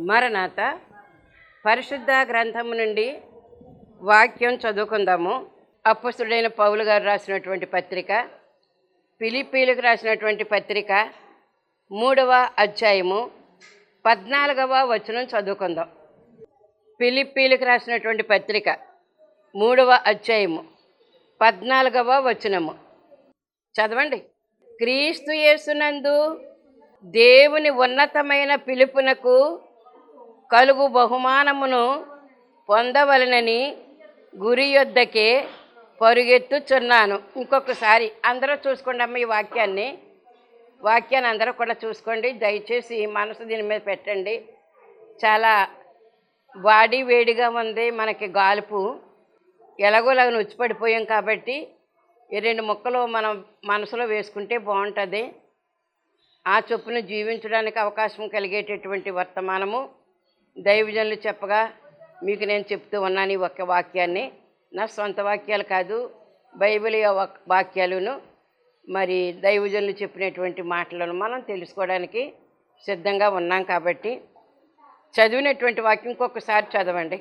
మరణాత పరిశుద్ధ గ్రంథము నుండి వాక్యం చదువుకుందాము. అపొస్తలుడైన పౌలు గారు రాసినటువంటి పత్రిక, ఫిలిప్పీలకు రాసినటువంటి పత్రిక 3వ అధ్యాయము 14వ వచనం చదువుకుందాం. ఫిలిప్పీలకు రాసినటువంటి పత్రిక 3వ అధ్యాయము 14వ వచనము చదవండి. క్రీస్తు యేసునందు దేవుని ఉన్నతమైన పిలుపునకు కలుగు బహుమానమును పొందవలనని గురి యొద్దకే పరుగెత్తుచున్నాను. ఇంకొకసారి అందరూ చూసుకోండి అమ్మ, ఈ వాక్యాన్ని అందరూ కూడా చూసుకోండి. దయచేసి మనసు దీని మీద పెట్టండి. చాలా బాడీ వేడిగా ఉంది, మనకి గాలుపు ఎలాగోలాగా నొచ్చిపడిపోయాం కాబట్టి ఈ 2 ముక్కలు మనం మనసులో వేసుకుంటే బాగుంటుంది. ఆ చొప్పున జీవించడానికి అవకాశం కలిగేటటువంటి వర్తమానము దైవజనులు చెప్పగా మీకు నేను చెప్తూ ఉన్నాను. ఈ ఒక్క వాక్యాన్ని, నా సొంత వాక్యాలు కాదు, బైబిల్ వాక్యాలను మరి దైవజనులు చెప్పినటువంటి మాటలను మనం తెలుసుకోవడానికి సిద్ధంగా ఉన్నాం. కాబట్టి చదివినటువంటి వాక్యం ఇంకొకసారి చదవండి.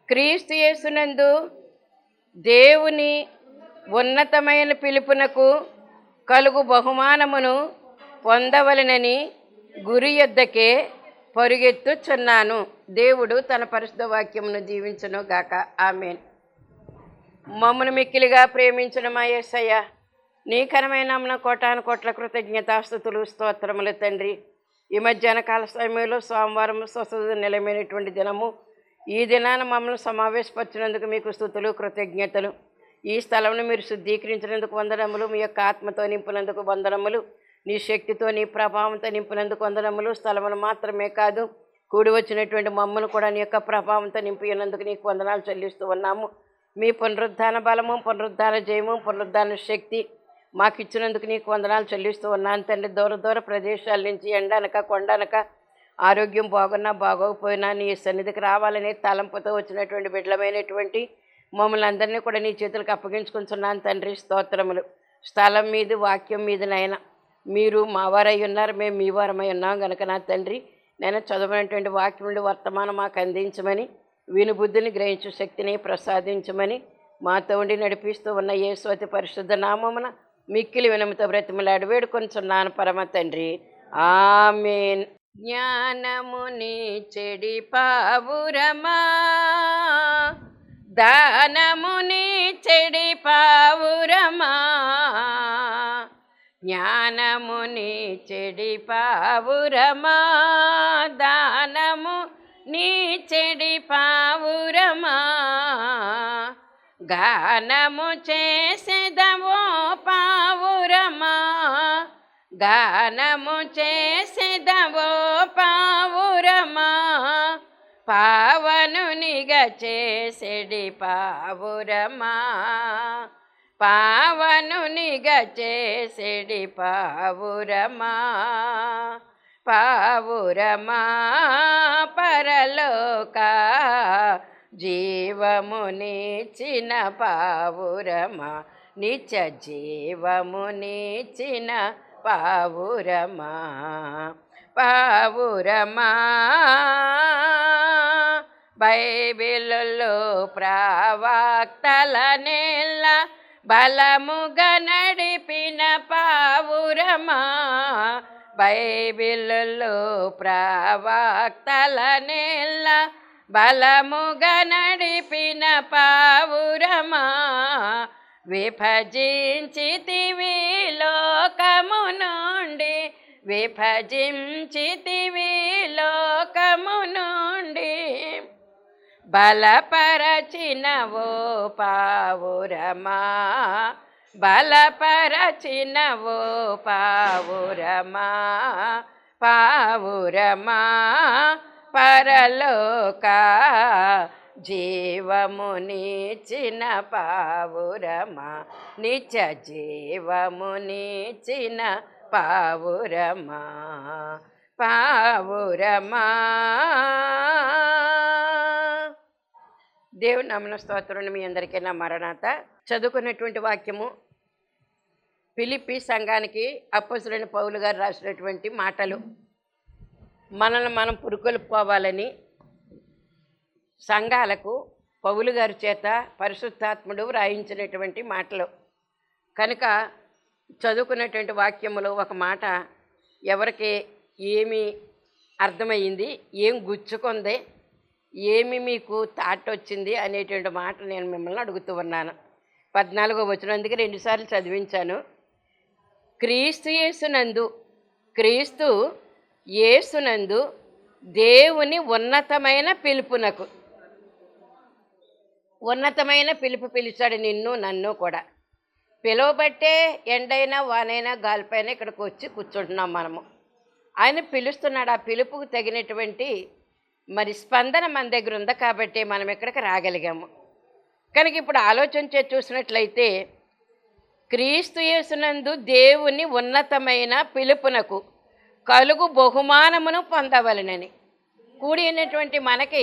క్రీస్తు యేసునందు దేవుని ఉన్నతమైన పిలుపునకు కలుగు బహుమానమును పొందవలనని గురి యొద్దకే పరుగెత్తుచున్నాను. దేవుడు తన పరిశుద్ధ వాక్యమును దీవించును గాక. ఆమేన్. మమ్మను మిక్కిలిగా ప్రేమించిన మా యేసయ్య, నీ ఘనమైన నామమున కోటాను కోట్ల కృతజ్ఞతాస్తుతులు స్తోత్రములు తండ్రి. ఈ మధ్యాహ్న కాల సమయంలో సోమవారం స్వస్థత నిలమైనటువంటి దినము. ఈ దినాన మమ్మల్ని సమావేశపరిచినందుకు మీకు స్తుతులు కృతజ్ఞతలు. ఈ స్థలంను మీరు శుద్ధీకరించినందుకు వందనములు. మీ యొక్క ఆత్మతో నింపినందుకు వందనములు. నీ శక్తితో నీ ప్రభావంతో నింపినందుకు వందనములు. స్థలమును మాత్రమే కాదు, కూడి వచ్చినటువంటి మమ్మల్ని కూడా నీ యొక్క ప్రభావంతో నింపినందుకు నీకు వందనాలు చెల్లిస్తూ ఉన్నాము. మీ పునరుద్ధాన బలము, పునరుద్ధాన జయము, పునరుద్ధాన శక్తి మాకు ఇచ్చినందుకు నీకు వందనాలు చెల్లిస్తూ ఉన్నాను తండ్రి. దూర ప్రదేశాల నుంచి ఎండనక కొండనక ఆరోగ్యం బాగున్నా బాగోకపోయినా నీ సన్నిధికి రావాలనే తలంపుతో వచ్చినటువంటి బిడ్డలమైనటువంటి మమ్మల్ని అందరినీ కూడా నీ చేతులకు అప్పగించుకుంటున్నాను తండ్రి. స్తోత్రములు. స్థలం మీద వాక్యం మీద నాయన మీరు మా వారై ఉన్నారు, మేము మీ వారమై ఉన్నాం కనుక నా తండ్రి నేను చదవనటువంటి వాక్యం నుండి వర్తమానం మాకు అందించమని, విను బుద్ధిని గ్రహించు శక్తిని ప్రసాదించమని మాతో ఉండి నడిపిస్తూ ఉన్న యేసు అతి పరిశుద్ధ నామమున మిక్కిలి వినముతో బ్రతిమలాడి వేడుకొనుచున్నాను పరమ తండ్రి. ఆమేన్. జ్ఞానముని చెడి పావురమా, దానముని చెడి పావురమా, జ్ఞానముని చెడి పావురమా, దానము నీ చెడి పావురమా, గానము చేసేదవో పావురమా, గానము చేసేదవో పావురమా, పావనునిగా చేసేడి పావురమా, పావనునిగా చేసేడి పావురమా, పావురమా పరలోక జీవమునిచిన పావురమా, నిత్య జీవమునిచిన పావురమా, పావురమా బైబిలులో ప్రవక్తల నెల్ల బలముగా నడిపిన పావురమా, బైబిలులో ప్రవక్తల నెల్ల బలముగా నడిపిన పావురమా, విభజించితివి లోకము నుండి, విభజించితివి లోకము నుండి, బలపరచినవో పావురమా, బలపరచినవో పావురమా, పావురమా పరలోక జీవమునిచిన పావురమా, నిత్య జీవమునిచిన పావురమా, పావురమా. దేవుని నామమున స్తోత్రం. మీ అందరికీ నా మరణాత. చదువుకున్నటువంటి వాక్యము ఫిలిప్పీ సంఘానికి అపొస్తలుడైన పౌలు గారు రాసినటువంటి మాటలు. మనల్ని మనం పురుకొల్పుకోవాలని సంఘాలకు పౌలు గారి చేత పరిశుద్ధాత్ముడు వ్రాయించినటువంటి మాటలు. కనుక చదువుకున్నటువంటి వాక్యములో ఒక మాట ఎవరికి ఏమి అర్థమయ్యింది, ఏం గుచ్చుకుంది, ఏమి మీకు థాట్ వచ్చింది అనేటువంటి మాట నేను మిమ్మల్ని అడుగుతూ ఉన్నాను. 14వ వచనందుకు 2 సార్లు చదివించాను. క్రీస్తు యేసునందు దేవుని ఉన్నతమైన పిలుపు పిలిచాడు నిన్ను నన్ను కూడా. పిలువబట్టే ఎండైనా వానైనా గాలిపైన ఇక్కడికి వచ్చి కూర్చుంటున్నాం మనము. ఆయన పిలుస్తున్నాడు. ఆ పిలుపుకు తగినటువంటి మరి స్పందన మన దగ్గర ఉంది కాబట్టి మనం ఇక్కడికి రాగలిగాము. కనుక ఇప్పుడు ఆలోచన చూసినట్లయితే క్రీస్తు యేసునందు దేవుని ఉన్నతమైన పిలుపునకు కలుగు బహుమానమును పొందవలనని కూడినటువంటి మనకి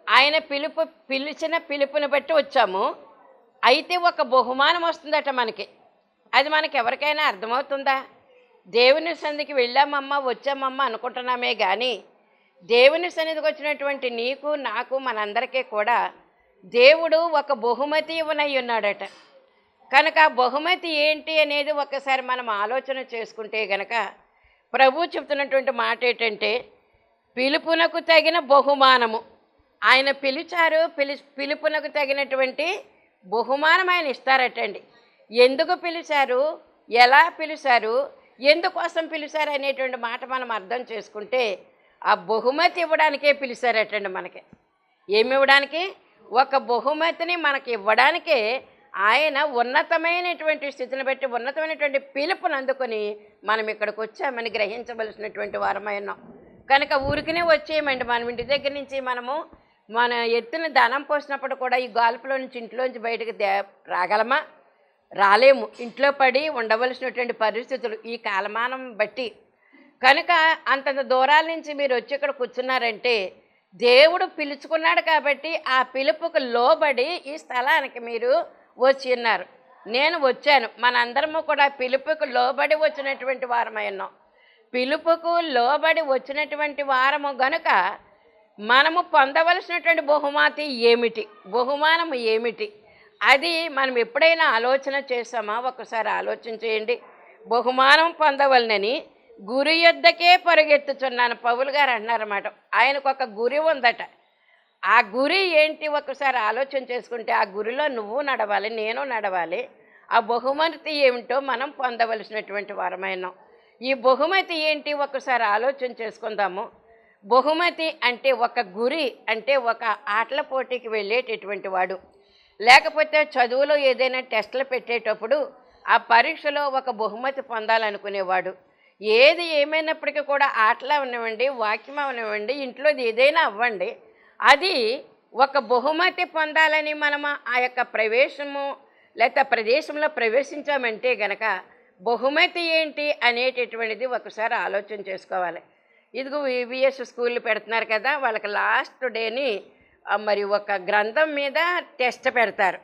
ఆయన పిలిచిన పిలుపుని బట్టి వచ్చాము. అయితే ఒక బహుమానం వస్తుందట మనకి. అది మనకి ఎవరికైనా అర్థమవుతుందా? దేవుని సన్నిధికి వెళ్ళామమ్మా వచ్చామమ్మా అనుకుంటున్నామే కానీ దేవుని సన్నిధికి వచ్చినటువంటి నీకు నాకు మనందరికీ కూడా దేవుడు ఒక బహుమతి ఇవ్వనై ఉన్నాడట. కనుక ఆ బహుమతి ఏంటి అనేది ఒకసారి మనం ఆలోచన చేసుకుంటే గనక ప్రభు చెప్తున్నటువంటి మాట ఏంటంటే పిలుపునకు తగిన బహుమానము. ఆయన పిలిచారు, పిలుపునకు తగినటువంటి బహుమానం ఆయన ఇస్తారటండి. ఎందుకు పిలిచారు, ఎలా పిలిచారు, ఎందుకోసం పిలిచారు అనేటువంటి మాట మనం అర్థం చేసుకుంటే ఆ బహుమతి ఇవ్వడానికే పిలిచారటండి. మనకి ఏమి ఇవ్వడానికి? ఒక బహుమతిని మనకి ఇవ్వడానికే ఆయన ఉన్నతమైనటువంటి స్థితిని బట్టి ఉన్నతమైనటువంటి పిలుపుని అందుకొని మనం ఇక్కడికి వచ్చామని గ్రహించవలసినటువంటి వారమైనాం. కనుక ఊరికినే వచ్చేయమండి. మనం ఇంటి దగ్గర నుంచి మనము మన ఎత్తున ధనం పోసినప్పుడు కూడా ఈ గాల్పులో నుంచి ఇంట్లోంచి బయటకు రాగలమా? రాలేము. ఇంట్లో పడి ఉండవలసినటువంటి పరిస్థితులు ఈ కాలమానం బట్టి. కనుక అంతంత దూరాల నుంచి మీరు వచ్చి ఇక్కడ కూర్చున్నారంటే దేవుడు పిలుచుకున్నాడు కాబట్టి ఆ పిలుపుకు లోబడి ఈ స్థలానికి మీరు వచ్చి ఉన్నారు. నేను వచ్చాను. మనందరము కూడా పిలుపుకు లోబడి వచ్చినటువంటి వారమై ఉన్నాం. పిలుపుకు లోబడి వచ్చినటువంటి వారము గనుక మనము పొందవలసినటువంటి బహుమానం ఏమిటి? అది మనం ఎప్పుడైనా ఆలోచన చేసామా? ఒకసారి ఆలోచన చేయండి. బహుమానం పొందవలనని గురి యొద్దకే పరుగెత్తుచున్నాను పౌలు గారు అన్నారన్నమాట. ఆయనకు ఒక గురి ఉందట. ఆ గురి ఏంటి ఒకసారి ఆలోచన చేసుకుంటే ఆ గురిలో నువ్వు నడవాలి, నేను నడవాలి. ఆ బహుమతి ఏమిటో మనం పొందవలసినటువంటి వారమైనాం. ఈ బహుమతి ఏంటి ఒకసారి ఆలోచన చేసుకుందాము. బహుమతి అంటే ఒక గురి, అంటే ఒక ఆటల పోటీకి వెళ్ళేటటువంటి వాడు, లేకపోతే చదువులో ఏదైనా టెస్టులు పెట్టేటప్పుడు ఆ పరీక్షలో ఒక బహుమతి పొందాలనుకునేవాడు. ఏది ఏమైనప్పటికీ కూడా ఆటలు అవనివ్వండి, వాక్యం అవనివ్వండి, ఇంట్లోది ఏదైనా అవ్వండి, అది ఒక బహుమతి పొందాలని మనము ఆ యొక్క ప్రవేశము లేకపోతే ప్రదేశంలో ప్రవేశించామంటే గనక బహుమతి ఏంటి అనేటటువంటిది ఒకసారి ఆలోచన చేసుకోవాలి. ఇదిగో వివిఎస్ స్కూళ్ళు పెడుతున్నారు కదా, వాళ్ళకి లాస్ట్ డేని మరి ఒక గ్రంథం మీద టెస్ట్ పెడతారు.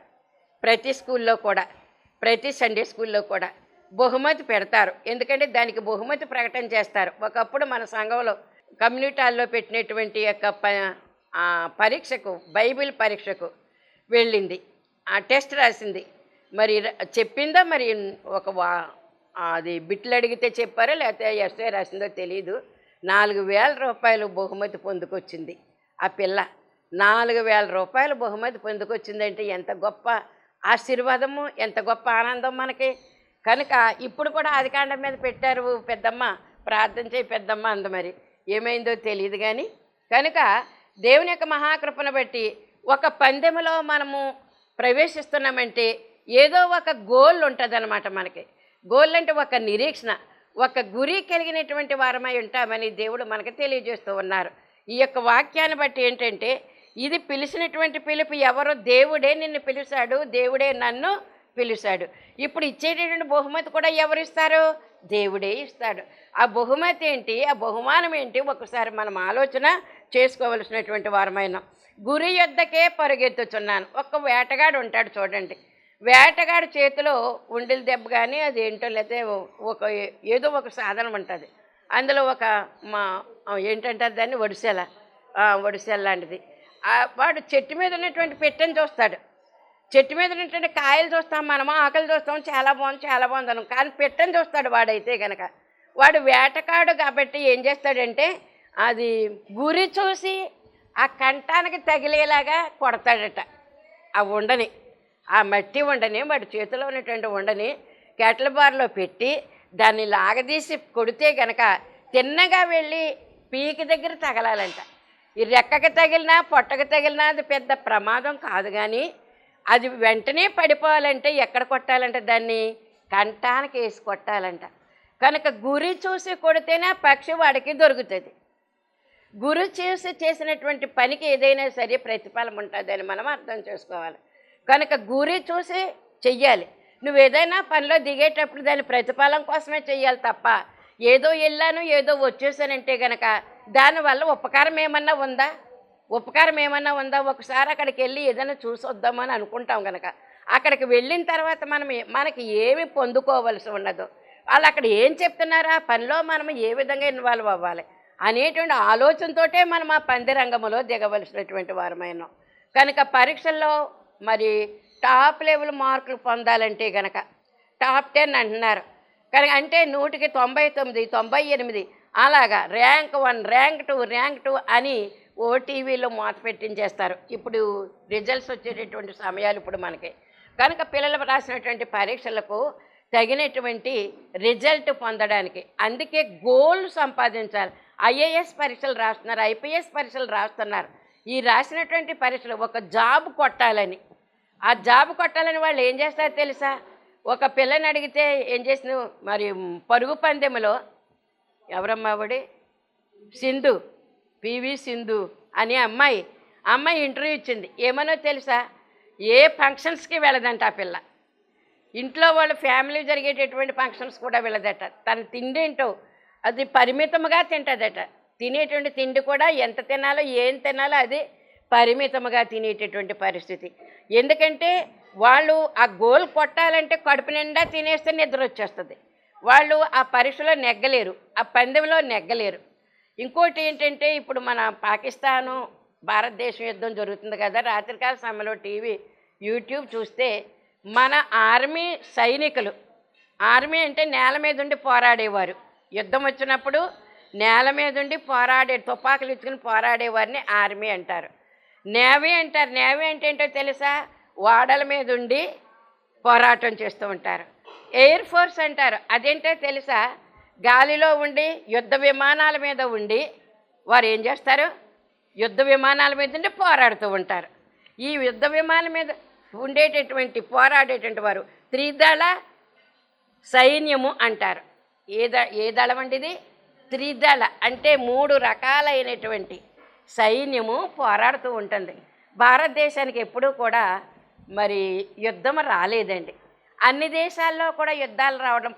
ప్రతి స్కూల్లో కూడా, ప్రతి సండే స్కూల్లో కూడా బహుమతి పెడతారు. ఎందుకంటే దానికి బహుమతి ప్రకటన చేస్తారు. ఒకప్పుడు మన సంఘంలో కమ్యూనిటీ హాల్లో పెట్టినటువంటి యొక్క పరీక్షకు, బైబిల్ పరీక్షకు వెళ్ళింది, ఆ టెస్ట్ రాసింది. మరి చెప్పిందా, మరి అది బిట్లు అడిగితే చెప్పారో లేకపోతే ఎస్ఏ రాసిందో తెలియదు. 4,000 రూపాయలు బహుమతి పొందుకొచ్చింది ఆ పిల్ల. 4,000 రూపాయలు బహుమతి పొందుకొచ్చిందంటే ఎంత గొప్ప ఆశీర్వాదము, ఎంత గొప్ప ఆనందం మనకి. కనుక ఇప్పుడు కూడా ఆదికాండం మీద పెట్టారు, పెద్దమ్మ ప్రార్థన చేయి పెద్దమ్మ అంద. మరి ఏమైందో తెలియదు కానీ. కనుక దేవుని యొక్క మహాకృపను బట్టి ఒక పందెములో మనము ప్రవేశిస్తున్నామంటే ఏదో ఒక గోల్ ఉంటుంది అన్నమాట. మనకి గోల్ అంటే ఒక నిరీక్షణ, ఒక గురి కలిగినటువంటి వారమై ఉంటామని దేవుడు మనకు తెలియజేస్తూ ఉన్నారు. ఈ యొక్క వాక్యాన్ని బట్టి ఏంటంటే ఇది పిలిచినటువంటి పిలుపు ఎవరో? దేవుడే నిన్ను పిలిచాడు, దేవుడే నన్ను పిలిచాడు. ఇప్పుడు ఇచ్చేటటువంటి బహుమతి కూడా ఎవరు ఇస్తారు? దేవుడే ఇస్తాడు. ఆ బహుమతి ఏంటి, ఆ బహుమానం ఏంటి ఒకసారి మనం ఆలోచన చేసుకోవలసినటువంటి వారమైన. గురి యొద్దకే పరుగెత్తుచున్నాను. ఒక వేటగాడు ఉంటాడు చూడండి. వేటగాడి చేతిలో ఉండిల దెబ్బ కానీ అదేంటో లేకపోతే ఏదో ఒక సాధనం ఉంటుంది. అందులో ఒక మా ఏంటంటారు దాన్ని, ఒడిసెల, ఒడిసెల లాంటిది. వాడు చెట్టు మీద ఉన్నటువంటి పెట్టెని చూస్తాడు. చెట్టు మీద ఉన్నటువంటి కాయలు చూస్తాం మనము, ఆకలి చూస్తాం, చాలా బాగుంది చాలా బాగుంది అను. కానీ పెట్టెని చూస్తాడు వాడైతే కనుక. వాడు వేటకాడు కాబట్టి ఏం చేస్తాడంటే అది గురి చూసి ఆ కంఠానికి తగిలేలాగా కొడతాడట ఆ ఉండని, ఆ మట్టి ఉండని. వాడి చేతిలో ఉన్నటువంటి ఉండని కేటల బార్లో పెట్టి దాన్ని లాగదీసి కొడితే గనక తిన్నగా వెళ్ళి పీకి దగ్గర తగలాలంట. ఈ రెక్కకి తగిలినా పొట్టకి తగిలినా అది పెద్ద ప్రమాదం కాదు, కానీ అది వెంటనే పడిపోవాలంటే ఎక్కడ కొట్టాలంటే దాన్ని కంఠానికి వేసి కొట్టాలంట. కనుక గురి చూసి కొడితేనే పక్షి వాడికి దొరుకుతుంది. గురి చూసి చేసినటువంటి పనికి ఏదైనా సరే ప్రతిఫలం ఉంటుందని మనం అర్థం చేసుకోవాలి. కనుక గురి చూసి చెయ్యాలి. నువ్వు ఏదైనా పనిలో దిగేటప్పుడు దాని ప్రతిఫలం కోసమే చెయ్యాలి తప్ప ఏదో వెళ్ళాను ఏదో వచ్చేసానంటే కనుక దానివల్ల ఉపకారం ఏమన్నా ఉందా? ఉపకారం ఏమన్నా ఉందా? ఒకసారి అక్కడికి వెళ్ళి ఏదైనా చూసి వద్దామని అనుకుంటాం కనుక అక్కడికి వెళ్ళిన తర్వాత మనకి ఏమి పొందుకోవలసి ఉన్నదో, వాళ్ళు అక్కడ ఏం చెప్తున్నారో ఆ పనిలో మనం ఏ విధంగా ఇన్వాల్వ్ అవ్వాలి అనేటువంటి ఆలోచనతోటే మనం ఆ పందిరంగంలో దిగవలసినటువంటి వారమైనాం. కనుక పరీక్షల్లో మరి టాప్ లెవెల్ మార్కులు పొందాలంటే కనుక టాప్ 10 అంటున్నారు. కనుక అంటే 100కి 99, 98 అలాగా ర్యాంక్ 1, ర్యాంక్ 2, ర్యాంక్ 2 అని ఓటీవీలో మూత పెట్టించేస్తారు. ఇప్పుడు రిజల్ట్స్ వచ్చేటటువంటి సమయాలు ఇప్పుడు మనకి. కనుక పిల్లలు రాసినటువంటి పరీక్షలకు తగినటువంటి రిజల్ట్ పొందడానికి అందుకే గోల్ సంపాదించాలి. ఐఏఎస్ పరీక్షలు రాస్తున్నారు, ఐపీఎస్ పరీక్షలు రాస్తున్నారు. ఈ రాసినటువంటి పరీక్షలు ఒక జాబ్ కొట్టాలని, ఆ జాబ్ కొట్టాలని వాళ్ళు ఏం చేస్తారో తెలుసా? ఒక పిల్లని అడిగితే ఏం చేసిన మరి పరుగు పందెంలో ఎవరమ్మా ఆవిడ, సింధు, పివి సింధు అనే అమ్మాయి ఇంటర్వ్యూ ఇచ్చింది. ఏమనో తెలుసా? ఏ ఫంక్షన్స్కి వెళ్ళదంట ఆ పిల్ల. ఇంట్లో వాళ్ళ ఫ్యామిలీ జరిగేటటువంటి ఫంక్షన్స్ కూడా వెళ్ళదట. తన తిండి ఏంటో అది పరిమితంగా తింటుందట. తినేటువంటి తిండి కూడా ఎంత తినాలో ఏం తినాలో అది పరిమితంగా తినేటటువంటి పరిస్థితి. ఎందుకంటే వాళ్ళు ఆ గోల్ కొట్టాలంటే కడుపు నిండా తినేస్తే నిద్ర వచ్చేస్తుంది. వాళ్ళు ఆ పరీక్షలో నెగ్గలేరు, ఆ పందెంలో నెగ్గలేరు. ఇంకోటి ఏంటంటే ఇప్పుడు మన పాకిస్తాను భారతదేశం యుద్ధం జరుగుతుంది కదా, రాత్రికాల సమయంలో టీవీ యూట్యూబ్ చూస్తే మన ఆర్మీ సైనికులు, ఆర్మీ అంటే నేల మీద ఉండి పోరాడేవారు, యుద్ధం వచ్చినప్పుడు నేల మీద ఉండి తుపాకులు ఇచ్చుకుని పోరాడేవారిని ఆర్మీ అంటారు. నేవీ అంటారు. నేవీ అంటే ఏంటో తెలుసా? ఓడల మీద ఉండి పోరాటం చేస్తూ ఉంటారు. ఎయిర్ ఫోర్స్ అంటారు. అదేంటో తెలుసా? గాలిలో ఉండి యుద్ధ విమానాల మీద ఉండి వారు ఏం చేస్తారు? యుద్ధ విమానాల మీద ఉండి పోరాడుతూ ఉంటారు. ఈ యుద్ధ విమానాల మీద ఉండేటటువంటి పోరాడేటువంటి వారు త్రిదళ సైన్యము అంటారు. ఏ దళం అండి ఇది? త్రిదళ అంటే 3 రకాలైనటువంటి సైన్యము పోరాడుతూ ఉంటుంది. భారతదేశానికి ఎప్పుడూ కూడా మరి యుద్ధం రాలేదండి. అన్ని దేశాల్లో కూడా యుద్ధాలు రావడం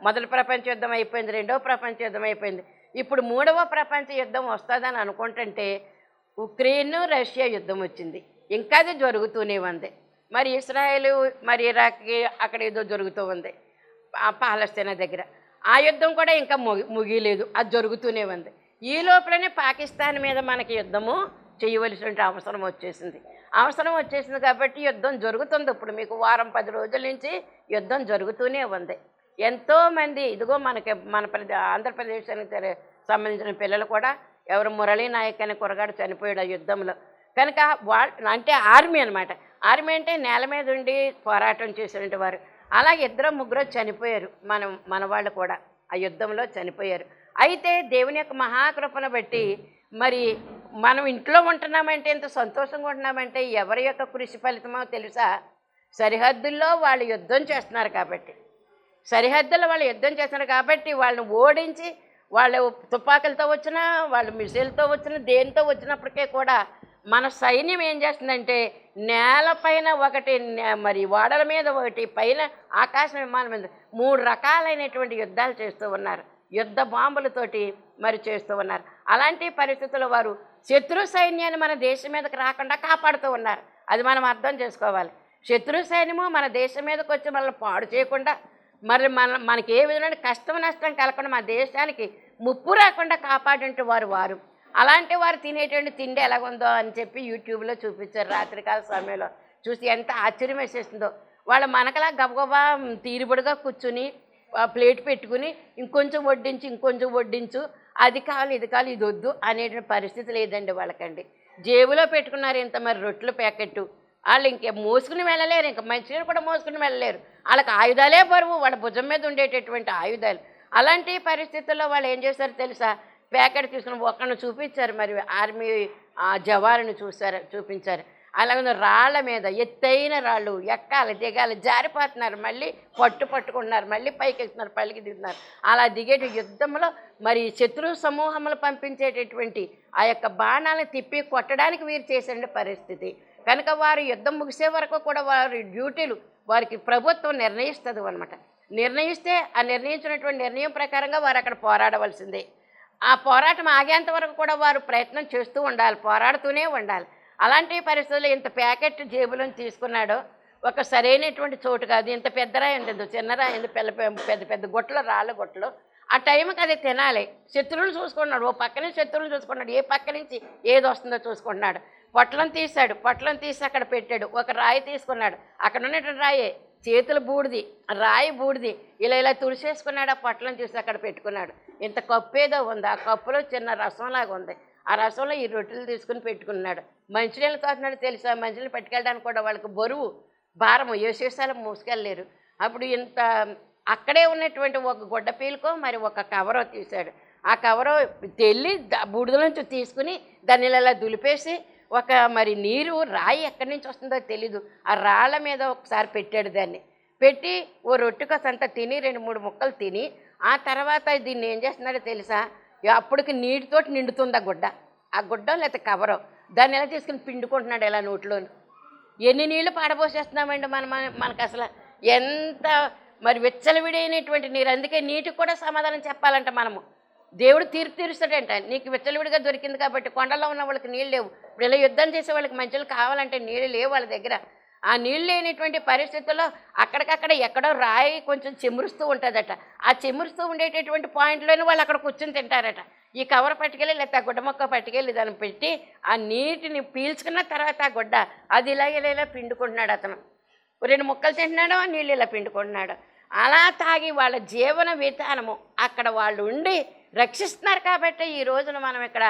మొదటి ప్రపంచ యుద్ధం అయిపోయింది, రెండో ప్రపంచ యుద్ధం అయిపోయింది. ఇప్పుడు 3వ ప్రపంచ యుద్ధం వస్తుందని అనుకుంటుంటే ఉక్రెయిన్ రష్యా యుద్ధం వచ్చింది. ఇంకా అది జరుగుతూనే ఉంది. మరి ఇస్రాయేల్ మరి ఇరాక్కి అక్కడ ఏదో జరుగుతూ ఉంది పాలస్తీనా దగ్గర. ఆ యుద్ధం కూడా ఇంకా ముగిలేదు, అది జరుగుతూనే ఉంది. ఈ లోపలనే పాకిస్తాన్ మీద మనకి యుద్ధము చేయవలసిన అవసరం వచ్చేసింది కాబట్టి యుద్ధం జరుగుతుంది. ఇప్పుడు మీకు వారం 10 రోజుల నుంచి యుద్ధం జరుగుతూనే ఉంది. ఎంతోమంది ఇదిగో మన ఆంధ్రప్రదేశానికి సంబంధించిన పిల్లలు కూడా ఎవరు మురళీ నాయక్ అనే కురగాడు చనిపోయాడు ఆ యుద్ధంలో. కనుక అంటే ఆర్మీ అనమాట. ఆర్మీ అంటే నేల మీద ఉండి పోరాటం చేసినటువంటి వారు. అలాగే 2-3 చనిపోయారు మన వాళ్ళు కూడా ఆ యుద్ధంలో చనిపోయారు. అయితే దేవుని యొక్క మహాకృపను బట్టి మరి మనం ఇంట్లో ఉంటున్నామంటే ఎంత సంతోషంగా ఉంటున్నామంటే ఎవరి యొక్క కృషి ఫలితమో తెలుసా? సరిహద్దుల్లో వాళ్ళు యుద్ధం చేస్తున్నారు కాబట్టి, వాళ్ళని ఓడించి వాళ్ళు తుపాకులతో వచ్చినా వాళ్ళు మిసైల్తో వచ్చినా దేనితో వచ్చినప్పటికీ కూడా మన సైన్యం ఏం చేస్తుందంటే నేలపైన ఒకటి, మరి ఓడల మీద ఒకటి, పైన ఆకాశ విమానం మీద 3 రకాలైనటువంటి యుద్ధాలు చేస్తూ ఉన్నారు. యుద్ధ బాంబులతోటి మరి చేస్తూ ఉన్నారు. అలాంటి పరిస్థితుల్లో వారు శత్రు సైన్యాన్ని మన దేశం మీదకి రాకుండా కాపాడుతూ ఉన్నారు. అది మనం అర్థం చేసుకోవాలి. శత్రు సైన్యము మన దేశం మీదకి వచ్చి మనల్ని పాడు చేయకుండా మరి మనకి ఏ విధమైన కష్టం నష్టం కలగకుండా మన దేశానికి ముప్పు రాకుండా కాపాడంటే వారు అలాంటి వారు తినేటువంటి తిండి ఎలాగుందో అని చెప్పి యూట్యూబ్లో చూపించారు. రాత్రికాల సమయంలో చూసి ఎంత ఆశ్చర్యం వేసేస్తుందో. వాళ్ళు మనకలా గబగబా తీరుబడిగా కూర్చుని ప్లేట్ పెట్టుకుని ఇంకొంచెం వడ్డించు, అది కావాలి ఇది కావాలి ఇది వద్దు అనేటువంటి పరిస్థితి లేదండి వాళ్ళకండి. జేబులో పెట్టుకున్నారు ఇంత మరి రొట్టెల ప్యాకెట్టు. వాళ్ళు ఇంకే మోసుకుని వెళ్ళలేరు, ఇంకా మంచినీళ్ళు కూడా మోసుకుని వెళ్ళలేరు. వాళ్ళకి ఆయుధాలే బరువు, వాళ్ళ భుజం మీద ఉండేటటువంటి ఆయుధాలు. అలాంటి పరిస్థితుల్లో వాళ్ళు ఏం చేశారు తెలుసా, ప్యాకెట్ తీసుకుని ఒకరిని చూపించారు, మరి ఆర్మీ జవాన్ను చూపించారు. అలాగే రాళ్ల మీద ఎత్తైన రాళ్ళు ఎక్కాలి దిగాలి, జారిపోతున్నారు, మళ్ళీ పట్టుకుంటున్నారు, మళ్ళీ పైకి ఎక్కుతున్నారు, పైకి దిగుతున్నారు. అలా దిగేటి యుద్ధంలో మరి శత్రు సమూహములు పంపించేటటువంటి ఆ యొక్క బాణాలను తిప్పి కొట్టడానికి వీరు చేసే పరిస్థితి. కనుక వారు యుద్ధం ముగిసే వరకు కూడా వారి డ్యూటీలు వారికి ప్రభుత్వం నిర్ణయిస్తుంది అన్నమాట. నిర్ణయిస్తే ఆ నిర్ణయించినటువంటి నిర్ణయం ప్రకారంగా వారు అక్కడ పోరాడవలసిందే. ఆ పోరాటం ఆగేంత వరకు కూడా వారు ప్రయత్నం చేస్తూ ఉండాలి, పోరాడుతూనే ఉండాలి. అలాంటి పరిస్థితుల్లో ఇంత ప్యాకెట్ జేబులను తీసుకున్నాడో ఒక సరైనటువంటి చోటు కాదు. ఇంత పెద్ద రాయి ఉండదు, చిన్న రాయి ఉంది, పెద్ద పెద్ద గుట్టలు, రాళ్ళ గుట్టలు. ఆ టైంకి అది తినాలి. శత్రువులు చూసుకున్నాడు, ఓ పక్క నుంచి శత్రువులు చూసుకున్నాడు, ఏ పక్క నుంచి ఏది వస్తుందో చూసుకుంటున్నాడు. పొట్లం తీసి అక్కడ పెట్టాడు. ఒక రాయి తీసుకున్నాడు, అక్కడ ఉన్నటువంటి రాయే చేతులు బూడిది, రాయి బూడిది, ఇలా తుడిసేసుకున్నాడు. ఆ పొట్లం తీసి అక్కడ పెట్టుకున్నాడు. ఇంత కప్పు ఏదో ఉంది, ఆ కప్పులో చిన్న రసంలాగా ఉంది. ఆ రసంలో ఈ రొట్టెలు తీసుకుని పెట్టుకున్నాడు. మంచినీళ్ళు తాగుతున్నాడు తెలుసా, మంచినీళ్ళు పట్టుకెళ్ళడానికి కూడా వాళ్ళకి బరువు భారము, ఏ సీసాలు మోసుకెళ్ళలేరు. అప్పుడు ఇంత అక్కడే ఉన్నటువంటి ఒక గుడ్డ పీలుకో మరి ఒక కవరో తీశాడు. ఆ కవరో తెల్లి బూడిద నుంచి తీసుకుని దాన్ని ఇలా దులిపేసి ఒక మరి నీరు రాయి ఎక్కడి నుంచి వస్తుందో తెలీదు, ఆ రాళ్ళ మీద ఒకసారి పెట్టాడు. దాన్ని పెట్టి ఓ రొట్టెకొసంత తిని 2-3 ముక్కలు తిని ఆ తర్వాత దీన్ని ఏం చేస్తున్నాడో తెలుసా, అప్పటికి నీటితోటి నిండుతుంది ఆ గుడ్డ లేకపోతే కవరో. దాన్ని ఎలా తీసుకుని పిండుకుంటున్నాడు ఇలా నోట్లోని. ఎన్ని నీళ్లు పాడబోసేస్తున్నామండి మనకు అసలు ఎంత మరి విచ్చలవిడైనటువంటి నీరు. అందుకే నీటికి కూడా సమాధానం చెప్పాలంట మనము. దేవుడు తీర్పు తీరుస్తాడంట. నీకు విచ్చలవిడిగా దొరికింది కాబట్టి. కొండల్లో ఉన్న వాళ్ళకి నీళ్ళు లేవు, ఇప్పుడు ఇలా యుద్ధం చేసే వాళ్ళకి మంచులు కావాలంటే నీళ్ళు లేవు వాళ్ళ దగ్గర. ఆ నీళ్ళు లేనిటువంటి పరిస్థితుల్లో అక్కడికక్కడ ఎక్కడో రాయి కొంచెం చెమురుస్తూ ఉంటుందట. ఆ చెమురుస్తూ ఉండేటటువంటి పాయింట్లోనే వాళ్ళు అక్కడ కూర్చొని తింటారట. ఈ కవర్ పట్టుకెళ్ళి లేకపోతే ఆ గుడ్డ మొక్క పట్టుకెళ్ళి దాన్ని పెట్టి ఆ నీటిని పీల్చుకున్న తర్వాత ఆ గుడ్డ అది ఇలా పిండుకుంటున్నాడు. అతను 2 ముక్కలు తింటున్నాడు, ఆ నీళ్ళు ఇలా పిండుకుంటున్నాడు. అలా తాగి వాళ్ళ జీవన విధానము అక్కడ వాళ్ళు ఉండి రక్షిస్తున్నారు. కాబట్టి ఈ రోజున మనం ఇక్కడ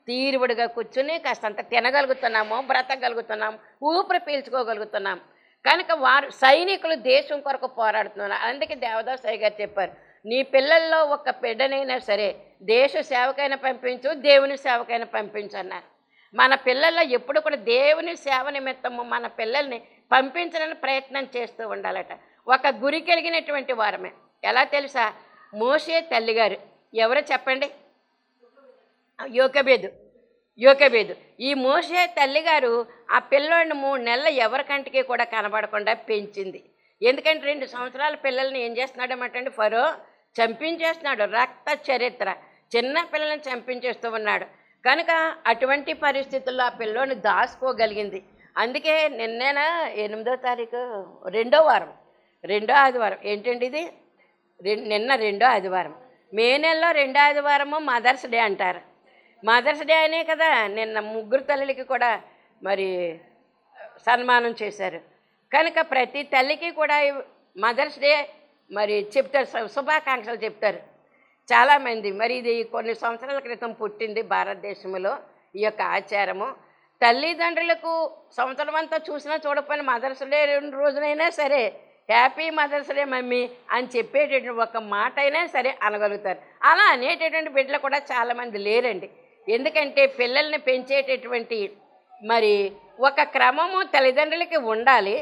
తీరుబడిగా కూర్చుని కాస్తంత తినగలుగుతున్నాము, బ్రతకగలుగుతున్నాము, ఊపిరి పీల్చుకోగలుగుతున్నాం. కనుక వారు సైనికులు దేశం కొరకు పోరాడుతున్నారు. అందుకే దేవదాసయ్య గారు చెప్పారు, నీ పిల్లల్లో ఒక బిడ్డనైనా సరే దేశ సేవకైనా పంపించు, దేవుని సేవకైనా పంపించు అన్నారు. మన పిల్లల్లో ఎప్పుడు కూడా దేవుని సేవ నిమిత్తము మన పిల్లల్ని పంపించడానికి ప్రయత్నం చేస్తూ ఉండాలట. ఒక గురి కలిగినటువంటి వారమే. ఎలా తెలుసా, మోషే తల్లిగారు ఎవరో చెప్పండి, యోకెబేదు. ఈ మోషే తల్లిగారు ఆ పిల్లోడిని 3 నెలలు ఎవరికంటికి కూడా కనబడకుండా పెంచింది. ఎందుకంటే 2 సంవత్సరాల పిల్లల్ని ఏం చేస్తున్నాడేమంటే ఫరో చంపించేస్తున్నాడు. రక్త చరిత్ర, చిన్న పిల్లల్ని చంపించేస్తూ ఉన్నాడు. కనుక అటువంటి పరిస్థితుల్లో ఆ పిల్లోని దాచుకోగలిగింది. అందుకే నిన్నేనా 8వ తారీఖు 2వ ఆదివారం ఏంటండి ఇది, నిన్న 2వ ఆదివారం, మే నెలలో 2వ ఆదివారము మదర్స్ డే అంటారు. మదర్స్ డే అనే కదా నిన్న 3 తల్లికి కూడా మరి సన్మానం చేశారు. కనుక ప్రతి తల్లికి కూడా మదర్స్ డే మరి చెప్తారు, శుభాకాంక్షలు చెప్తారు చాలామంది. మరి ఇది కొన్ని సంవత్సరాల క్రితం పుట్టింది భారతదేశంలో ఈ యొక్క ఆచారము. తల్లిదండ్రులకు సంవత్సరం అంతా చూసినా చూడకపోయినా మదర్స్ డే 2 రోజులైనా సరే హ్యాపీ మదర్స్ డే మమ్మీ అని చెప్పేటటువంటి ఒక మాట అయినా సరే అనగలుగుతారు. అలా అనేటటువంటి బిడ్డలు కూడా చాలామంది లేరండి. ఎందుకంటే పిల్లల్ని పెంచేటటువంటి మరి ఒక క్రమము తల్లిదండ్రులకి ఉండాలి.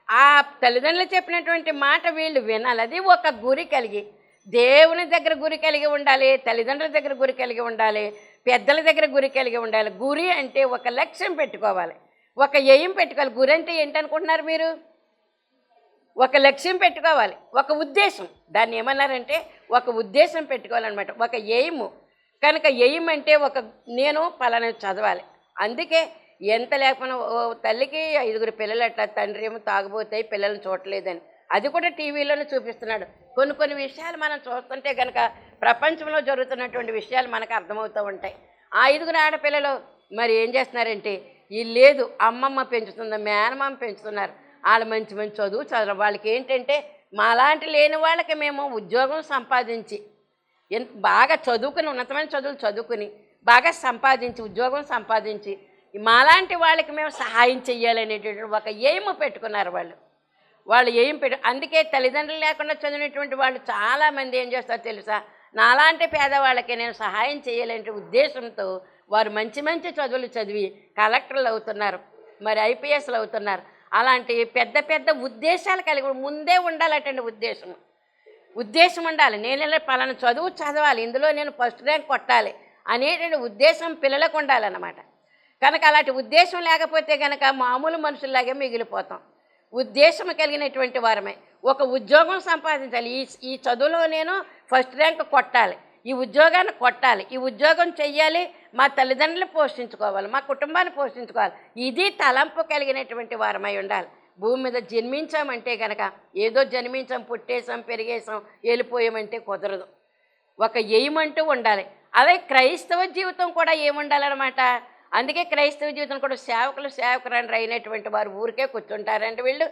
ఆ తల్లిదండ్రులు చెప్పినటువంటి మాట వీళ్ళు వినాలి. అది ఒక గురి కలిగి, దేవుని దగ్గర గురి కలిగి ఉండాలి, తల్లిదండ్రుల దగ్గర గురి కలిగి ఉండాలి, పెద్దల దగ్గర గురి కలిగి ఉండాలి. గురి అంటే ఒక లక్ష్యం పెట్టుకోవాలి, ఒక ఎయిమ్ పెట్టుకోవాలి. గురి అంటే ఏంటనుకుంటున్నారు మీరు? ఒక లక్ష్యం పెట్టుకోవాలి, ఒక ఉద్దేశం. దాన్ని ఏమన్నారంటే ఒక ఉద్దేశం పెట్టుకోవాలన్నమాట, ఒక ఎయిము. కనుక ఎయిమ్ అంటే నేను పలానా చదవాలి. అందుకే ఎంత లేకపోయినా తల్లికి 5 పిల్లలు అట్లా, తండ్రి ఏమో తాగుబోతాయి పిల్లల్ని చూడలేదని అది కూడా టీవీలోనే చూపిస్తున్నాడు. కొన్ని కొన్ని విషయాలు మనం చూస్తుంటే కనుక ప్రపంచంలో జరుగుతున్నటువంటి విషయాలు మనకు అర్థమవుతూ ఉంటాయి. ఆ 5 ఆడపిల్లలు మరి ఏం చేస్తున్నారంటే వీళ్ళు లేదు అమ్మమ్మ పెంచుతుంది, మేనమామ పెంచుతున్నారు. వాళ్ళు మంచి మంచి చదువు వాళ్ళకి ఏంటంటే మాలాంటి లేని వాళ్ళకి మేము ఉద్యోగం సంపాదించి బాగా చదువుకుని ఉన్నతమైన చదువులు చదువుకుని బాగా సంపాదించి ఉద్యోగం సంపాదించి మాలాంటి వాళ్ళకి మేము సహాయం చెయ్యాలనేటువంటి ఒక ఎయిమ్ పెట్టుకున్నారు వాళ్ళు ఎయిమ్ అందుకే తల్లిదండ్రులు లేకుండా చదివినటువంటి వాళ్ళు చాలామంది ఏం చేస్తారో తెలుసా, నాలాంటి పేదవాళ్ళకి నేను సహాయం చేయాలనే ఉద్దేశంతో వారు మంచి మంచి చదువులు చదివి కలెక్టర్లు అవుతున్నారు, మరి ఐపీఎస్లు అవుతున్నారు. అలాంటి పెద్ద పెద్ద ఉద్దేశాలు కలిగి ముందే ఉండాలటండి. ఉద్దేశం ఉండాలి. నేను ఇలా పలానా చదువు చదవాలి, ఇందులో నేను ఫస్ట్ ర్యాంక్ కొట్టాలి అనేటువంటి ఉద్దేశం పిల్లలకు ఉండాలన్నమాట. కనుక అలాంటి ఉద్దేశం లేకపోతే కనుక మామూలు మనుషుల్లాగే మిగిలిపోతాం. ఉద్దేశం కలిగినటువంటి వారమే ఒక ఉద్యోగం సంపాదించాలి. ఈ చదువులో నేను ఫస్ట్ ర్యాంక్ కొట్టాలి, ఈ ఉద్యోగాన్ని కొట్టాలి, ఈ ఉద్యోగం చెయ్యాలి, మా తల్లిదండ్రులు పోషించుకోవాలి, మా కుటుంబాన్ని పోషించుకోవాలి. ఇది తలంపు కలిగినటువంటి వారమై ఉండాలి. భూమి మీద జన్మించామంటే కనుక ఏదో జన్మించాం, పుట్టేసాం, పెరిగేసాం, వెళ్ళిపోయామంటే కుదరదు. ఒక ఎయిమ్ అంటూ ఉండాలి. అదే క్రైస్తవ జీవితం కూడా ఏముండాలన్నమాట. అందుకే క్రైస్తవ జీవితం కూడా సేవకురాండ్రు అయినటువంటి వారు ఊరికే కూర్చుంటారండి. వీళ్ళు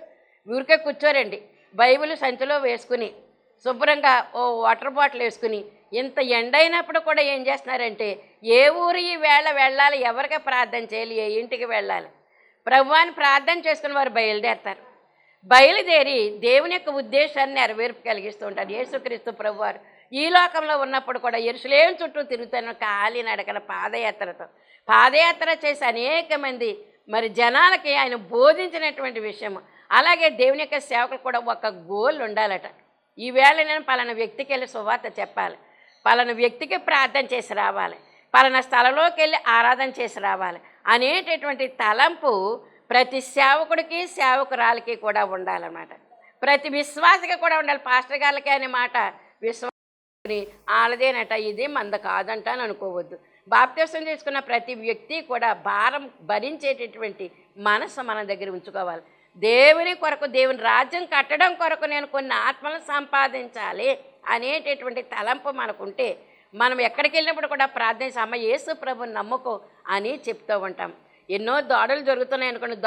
ఊరికే కూర్చోరండి. బైబిల్ సంచిలో వేసుకుని శుభ్రంగా ఓ వాటర్ బాటిల్ వేసుకుని ఇంత ఎండైనప్పుడు కూడా ఏం చేస్తున్నారంటే ఏ ఊరు ఈ వేళ వెళ్ళాలి, ఎవరికి ప్రార్థన చేయాలి, ఏ ఇంటికి వెళ్ళాలి, ప్రభువాన్ని ప్రార్థన చేసుకుని వారు బయలుదేరి దేవుని యొక్క ఉద్దేశాన్ని నెరవేర్పు కలిగిస్తూ ఉంటారు. యేసుక్రీస్తు ప్రభువారు ఈ లోకంలో ఉన్నప్పుడు కూడా యెరూషలేము చుట్టూ తిరుగుతున్న కాలి నడకల పాదయాత్ర చేసి అనేక మంది మరి జనాలకి ఆయన బోధించినటువంటి విషయం. అలాగే దేవుని యొక్క సేవకులు కూడా ఒక గోల్ ఉండాలట. ఈవేళ నేను పలానా వ్యక్తికి వెళ్ళి సువార్త చెప్పాలి, పలానా వ్యక్తికి ప్రార్థన చేసి రావాలి, పలానా స్థలంలోకి వెళ్ళి ఆరాధన చేసి రావాలి అనేటటువంటి తలంపు ప్రతి సేవకుడికి సేవకురాలకి కూడా ఉండాలన్నమాట. ప్రతి విశ్వాసకి కూడా ఉండాలి. పాస్టర్ గారికి అనే మాట విశ్వాసని ఆలదేనట, ఇది మంద కాదంట అని అనుకోవద్దు. బాప్తిసం తీసుకున్న ప్రతి వ్యక్తి కూడా భారం భరించేటటువంటి మనసు మన దగ్గర ఉంచుకోవాలి. దేవుని కొరకు, దేవుని రాజ్యం కట్టడం కొరకు నేను కొన్ని ఆత్మలను సంపాదించాలి అనేటటువంటి తలంపు మనకుంటే మనం ఎక్కడికి వెళ్ళినప్పుడు కూడా ప్రార్థించి అమ్మ యేసు ప్రభుని నమ్ముకో అని చెప్తూ ఉంటాం. ఎన్నో దాడులు జరుగుతున్నాయి అనుకోండి,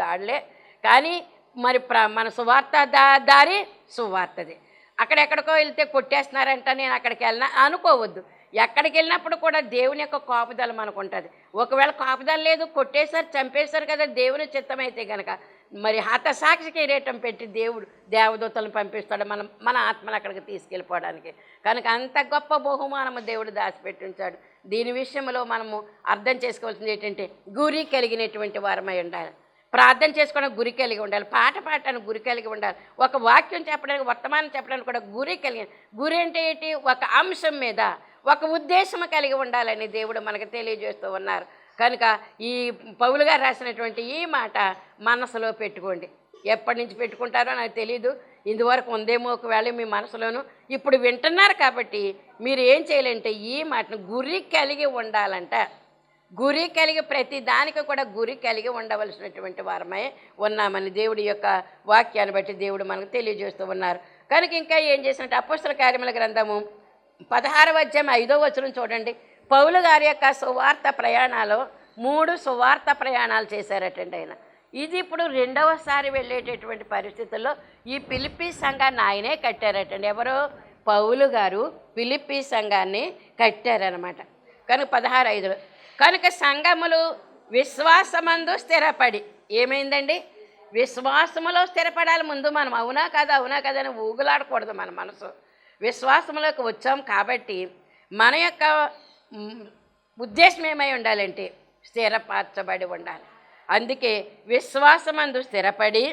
దాడులే కానీ మరి మన సువార్త దారి సువార్తది. అక్కడెక్కడికో వెళ్తే కొట్టేస్తున్నారంట, నేను అక్కడికి వెళ్ళినా అనుకోవద్దు. ఎక్కడికి వెళ్ళినప్పుడు కూడా దేవుని యొక్క కాపుదల మనకు ఉంటుంది. ఒకవేళ కాపుదల లేదు, కొట్టేశారు, చంపేశారు కదా, దేవుని చిత్తమైతే కనుక మరి హతసాక్షికి కిరీటం పెట్టి దేవుడు దేవదూతలను పంపిస్తాడు మన ఆత్మను అక్కడికి తీసుకెళ్ళిపోవడానికి. కనుక అంత గొప్ప బహుమానము దేవుడు దాచిపెట్టి ఉంచాడు. దీని విషయంలో మనము అర్థం చేసుకోవాల్సింది ఏంటంటే గురి కలిగినటువంటి వారమై ఉండాలి. ప్రార్థన చేసుకోవడానికి గురి కలిగి ఉండాలి, పాట పాడటానికి గురి కలిగి ఉండాలి, ఒక వాక్యం చెప్పడానికి, వర్తమానం చెప్పడానికి కూడా గురి అంటే ఏంటి, ఒక అంశం మీద ఒక ఉద్దేశం కలిగి ఉండాలని దేవుడు మనకు తెలియజేస్తూ ఉన్నారు. కనుక ఈ పౌలు గారు రాసినటువంటి ఈ మాట మనసులో పెట్టుకోండి. ఎప్పటి నుంచి పెట్టుకుంటారో నాకు తెలీదు, ఇందువరకు ఉందేమో ఒకవేళ మీ మనసులోను. ఇప్పుడు వింటున్నారు కాబట్టి మీరు ఏం చేయాలంటే ఈ మాటను గురి కలిగి ఉండాలంట. గురి కలిగి ప్రతి దానికి కూడా గురి కలిగి ఉండవలసినటువంటి వారమై ఉన్నామని దేవుడి యొక్క వాక్యాన్ని బట్టి దేవుడు మనకు తెలియజేస్తూ ఉన్నారు. కనుక ఇంకా ఏం చేసినట్టు అపోస్తల కార్యముల గ్రంథము 16వ అధ్యాయం 5వ వచనం చూడండి. పౌలు గారి యొక్క సువార్త ప్రయాణాలు 3 సువార్త ప్రయాణాలు చేశారటండి ఆయన. ఇది ఇప్పుడు 2వసారి వెళ్ళేటటువంటి పరిస్థితుల్లో ఈ ఫిలిప్పీ సంఘాన్ని ఆయనే కట్టారటండి. ఎవరో పౌలు గారు ఫిలిప్పీ సంఘాన్ని కట్టారనమాట. కనుక 16:5 కనుక సంఘములు విశ్వాసమందు స్థిరపడి ఏమైందండి, విశ్వాసములో స్థిరపడాలి ముందు మనం. అవునా కదా అని ఊగులాడకూడదు. మన మనసు విశ్వాసంలోకి వచ్చాం కాబట్టి మన యొక్క ఉద్దేశం ఏమై ఉండాలంటే స్థిరపరచబడి ఉండాలి. అందుకే విశ్వాసమందు స్థిరపడి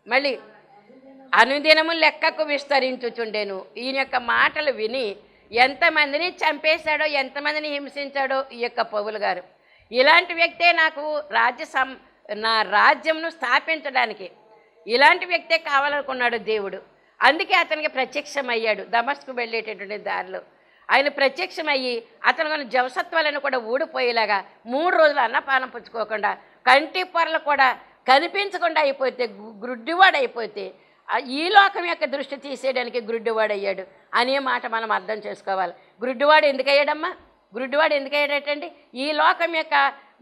మళ్ళీ అనుదినము లెక్కకు విస్తరించుచుండెను. ఈయన యొక్క మాటలు విని ఎంతమందిని చంపేశాడో, ఎంతమందిని హింసించాడో ఈ యొక్క పౌలు గారు. ఇలాంటి వ్యక్తే నాకు నా రాజ్యంను స్థాపించడానికి ఇలాంటి వ్యక్తే కావాలనుకున్నాడు దేవుడు. అందుకే అతనికి ప్రత్యక్షమయ్యాడు. దమస్కు వెళ్ళేటటువంటి దారిలో ఆయన ప్రత్యక్షమయ్యి అతను జవసత్వాలను కూడా ఊడిపోయేలాగా 3 రోజులు అన్నపానం పుచ్చుకోకుండా, కంటి పొరలు కూడా కనిపించకుండా అయిపోతే, గ్రుడ్డివాడు అయిపోతే ఈ లోకం యొక్క దృష్టి తీసేయడానికి గుడ్డివాడయ్యాడు అనే మాట మనం అర్థం చేసుకోవాలి. గుడ్డివాడు ఎందుకయ్యాడమ్మా? గుడ్డివాడు ఎందుకయ్యాడటండి? ఈ లోకం యొక్క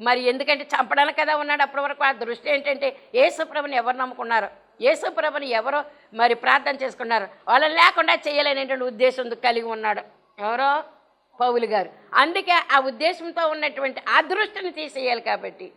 మరి ఎందుకంటే చంపడానికి కదా ఉన్నాడు. అప్పటి వరకు ఆ దృష్టి ఏంటంటే యేసుప్రభుని ఎవరు నమ్ముకున్నారు, యేసుప్రభుని ఎవరో మరి ప్రార్థన చేసుకున్నారు, వాళ్ళని లేకుండా చేయలేనటువంటి ఉద్దేశం కలిగి ఉన్నాడు ఎవరో పౌలు గారు. అందుకే ఆ ఉద్దేశంతో ఉన్నటువంటి ఆ దృష్టిని తీసేయాలి కాబట్టి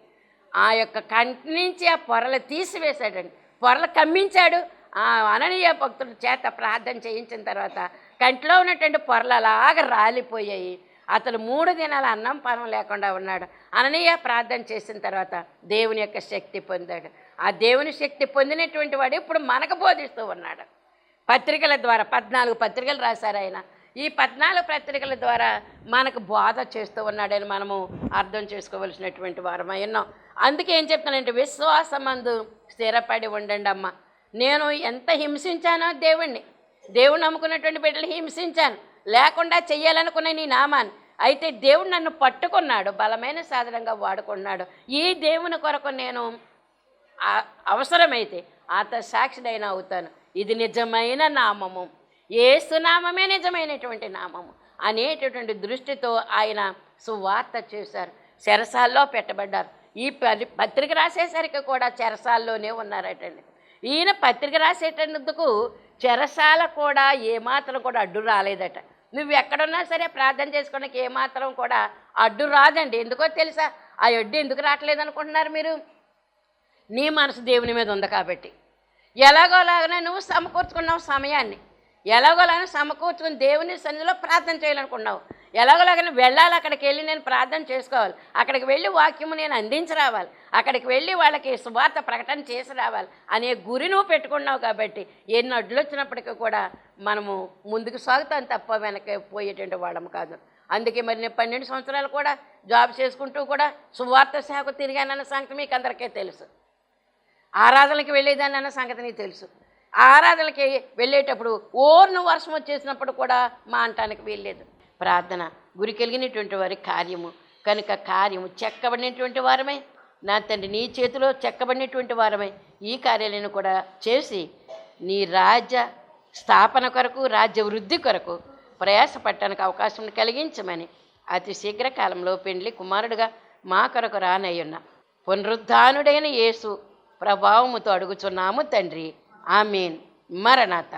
ఆ యొక్క కంటి నుంచి ఆ పొరలు తీసివేశాడండి, పొరలు కమ్మించాడు. ఆ అననీయ భక్తుల చేత ప్రార్థన చేయించిన తర్వాత కంటిలో ఉన్నటువంటి పొరలు అలాగ రాలిపోయాయి. అతను 3 దినాలు అన్నం పానం లేకుండా ఉన్నాడు. అననీయ ప్రార్థన చేసిన తర్వాత దేవుని యొక్క శక్తి పొందాడు. ఆ దేవుని శక్తి పొందినటువంటి వాడు ఇప్పుడు మనకు బోధిస్తూ ఉన్నాడు. పత్రికల ద్వారా 14 పత్రికలు రాశారు ఆయన. ఈ 14 పత్రికల ద్వారా మనకు బోధ చేస్తూ ఉన్నాడని మనము అర్థం చేసుకోవలసినటువంటి వారమై ఉన్నాం. అందుకే ఏం చెప్తానంటే విశ్వాసమందు స్థిరపడి ఉండండి అమ్మ. నేను ఎంత హింసించానో దేవుణ్ణి నమ్ముకున్నటువంటి బిడ్డలు హింసించాను, లేకుండా చెయ్యాలనుకున్న నీ నామాన్ని. అయితే దేవుడు నన్ను పట్టుకున్నాడు, బలమైన సాధనంగా వాడుకున్నాడు. ఈ దేవుని కొరకు నేను అవసరమైతే ఆత సాక్షిడైనా అవుతాను. ఇది నిజమైన నామము, యేసునామమే నిజమైనటువంటి నామము అనేటటువంటి దృష్టితో ఆయన సువార్త చేశారు. చెరసాల్లో పెట్టబడ్డారు. ఈ పత్రిక రాసేసరికి కూడా చెరసాల్లోనే ఉన్నారటండి. ఈయన పత్రిక రాసేటందుకు చెరసాల కూడా ఏమాత్రం కూడా అడ్డు రాలేదట. నువ్వు ఎక్కడున్నా సరే ప్రార్థన చేసుకోవడానికి ఏమాత్రం కూడా అడ్డు రాదండి. ఎందుకో తెలుసా? ఆ అడ్డు ఎందుకు రావట్లేదు అనుకుంటున్నారు మీరు? నీ మనసు దేవుని మీద ఉంది కాబట్టి. ఎలాగోలాగానే నువ్వు సమకూర్చుకున్నావు సమయాన్ని, ఎలాగోలాగా సమకూర్చుకుని దేవుని సన్నిధిలో ప్రార్థన చేయాలనుకున్నావు. ఎలాగోలాగానే వెళ్ళాలి, అక్కడికి వెళ్ళి నేను ప్రార్థన చేసుకోవాలి, అక్కడికి వెళ్ళి వాక్యము నేను అందించి రావాలి, అక్కడికి వెళ్ళి వాళ్ళకి సువార్త ప్రకటన చేసి రావాలి అనే గురి నువ్వు పెట్టుకున్నావు. కాబట్టి ఎన్ని అడ్డులు వచ్చినప్పటికీ కూడా మనము ముందుకు సాగుతాం తప్ప వెనక పోయేటువంటి వాళ్ళము కాదు. అందుకే మరి నేను 12 సంవత్సరాలు కూడా జాబ్ చేసుకుంటూ కూడా సువార్త సేవకు తిరిగానన్న సంగతి మీకు అందరికీ తెలుసు. ఆరాధనకి వెళ్ళేదాన్ని అన్న సంగతి నీకు తెలుసు. ఆరాధనకి వెళ్ళేటప్పుడు ఓర్ను వర్షం వచ్చేసినప్పుడు కూడా మా అంటానికి వీల్లేదు. ప్రార్థన గురి కలిగినటువంటి వారి కార్యము కనుక కార్యము చెక్కబడినటువంటి వారమై నా తండ్రి నీ చేతిలో చెక్కబడినటువంటి వారమై ఈ కార్యాలను కూడా చేసి నీ రాజ్య స్థాపన కొరకు రాజ్య వృద్ధి కొరకు ప్రయాసపడటానికి అవకాశం కలిగించమని అతి శీఘ్ర కాలంలో పెండ్లి కుమారుడుగా మా కొరకు రానయ్యున్న పునరుద్ధానుడైన యేసు ప్రభావముతో అడుగుచున్నాము తండ్రి. ఆమేన్. మరణాత.